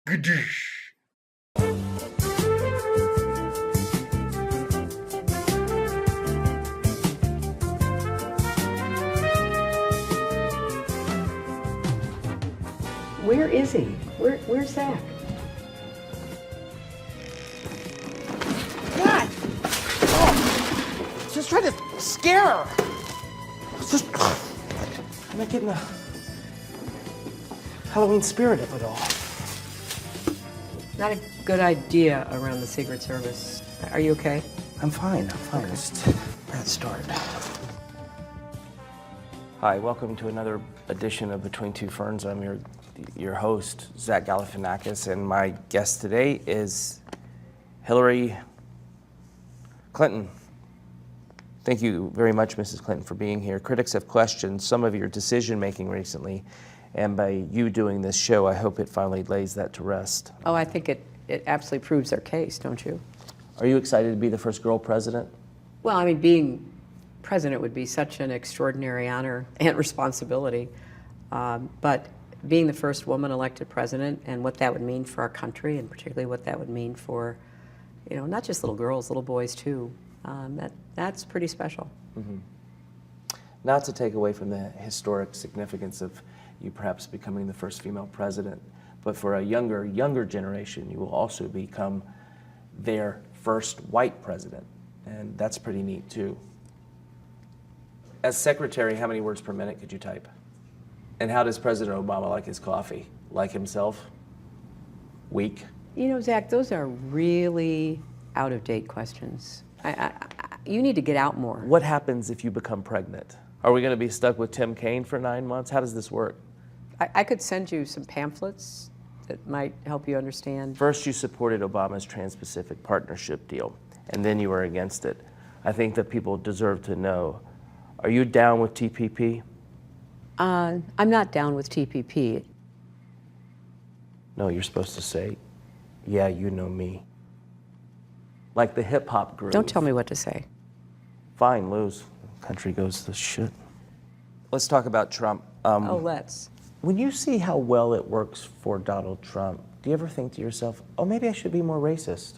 Where is he? Where's Zach? What? Oh, just trying to scare her. Just, I'm not getting the Halloween spirit of it all. Not a good idea around the Secret Service. Are you okay? I'm fine. Okay. Just a bad start. Hi, welcome to another edition of Between Two Ferns. I'm your host, Zach Galifianakis, and my guest today is Hillary Clinton. Thank you very much, Mrs. Clinton, for being here. Critics have questioned some of your decision-making recently, and by you doing this show, I hope it finally lays that to rest. Oh, I think it absolutely proves their case, don't you? Are you excited to be the first girl president? Well, I mean, being president would be such an extraordinary honor and responsibility. But being the first woman elected president and what that would mean for our country, and particularly what that would mean for, not just little girls, little boys too, that's pretty special. Mm-hmm. Not to take away from the historic significance of you perhaps becoming the first female president, but for a younger generation, you will also become their first white president, and that's pretty neat too. As secretary, how many words per minute could you type? And how does President Obama like his coffee? Like himself? Weak? Zach, those are really out-of-date questions. You need to get out more. What happens if you become pregnant? Are we going to be stuck with Tim Kaine for 9 months? How does this work? I could send you some pamphlets that might help you understand. First, you supported Obama's Trans-Pacific Partnership deal, and then you were against it. I think that people deserve to know. Are you down with TPP? I'm not down with TPP. No, you're supposed to say, yeah, you know me. Like the hip-hop group. Don't tell me what to say. Fine, lose. Country goes to shit. Let's talk about Trump. Let's. When you see how well it works for Donald Trump, do you ever think to yourself, oh, maybe I should be more racist?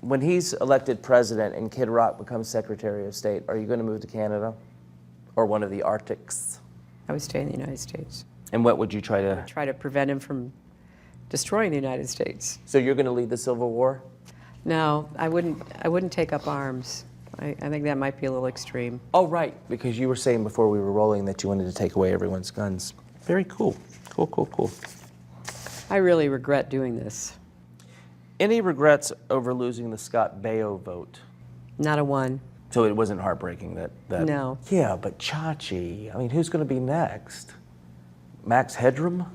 When he's elected president and Kid Rock becomes Secretary of State, are you going to move to Canada or one of the Arctics? I would stay in the United States. And what would you try to? Try to prevent him from destroying the United States. So you're going to lead the Civil War? No, I wouldn't take up arms. I think that might be a little extreme. Oh, right, because you were saying before we were rolling that you wanted to take away everyone's guns. Very cool. Cool. I really regret doing this. Any regrets over losing the Scott Baio vote? Not a one. So it wasn't heartbreaking that. No. Yeah, but Chachi, I mean, who's going to be next? Max Headroom?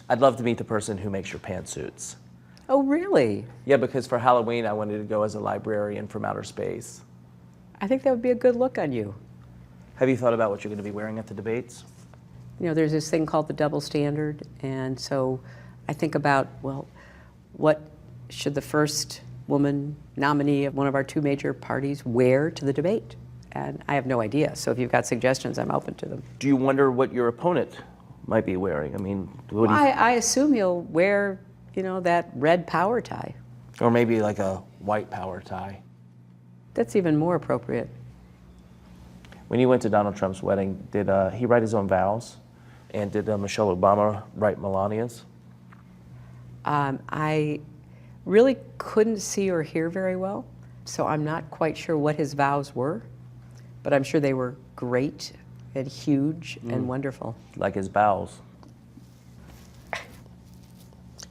I'd love to meet the person who makes your pantsuits. Oh, really? Yeah, because for Halloween, I wanted to go as a librarian from outer space. I think that would be a good look on you. Have you thought about what you're going to be wearing at the debates? There's this thing called the double standard, and so I think about, well, what should the first woman nominee of one of our two major parties wear to the debate? And I have no idea, so if you've got suggestions, I'm open to them. Do you wonder what your opponent might be wearing? I mean, what do you... I assume he'll wear, that red power tie. Or maybe like a white power tie. That's even more appropriate. When you went to Donald Trump's wedding, did he write his own vows? And did Michelle Obama write Melania's? I really couldn't see or hear very well, so I'm not quite sure what his vows were, but I'm sure they were great and huge and wonderful. Like his bowels.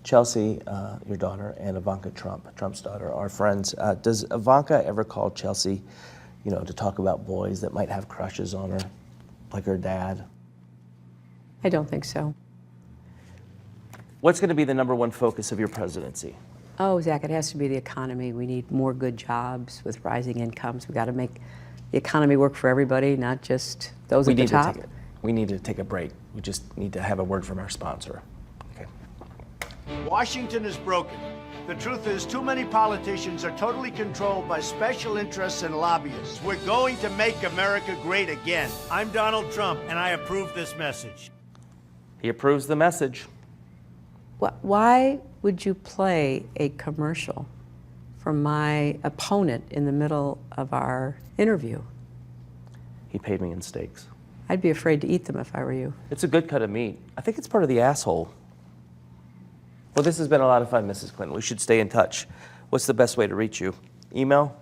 Chelsea, your daughter, and Ivanka Trump, Trump's daughter, are friends. Does Ivanka ever call Chelsea, to talk about boys that might have crushes on her, like her dad? I don't think so. What's going to be the number one focus of your presidency? Oh, Zach, it has to be the economy. We need more good jobs with rising incomes. We've got to make the economy work for everybody, not just those at the top. We need to take a break. We just need to have a word from our sponsor. Okay. Washington is broken. The truth is, too many politicians are totally controlled by special interests and lobbyists. We're going to make America great again. I'm Donald Trump, and I approve this message. He approves the message. Why would you play a commercial for my opponent in the middle of our interview? He paid me in steaks. I'd be afraid to eat them if I were you. It's a good cut of meat. I think it's part of the asshole. Well, this has been a lot of fun, Mrs. Clinton. We should stay in touch. What's the best way to reach you? Email?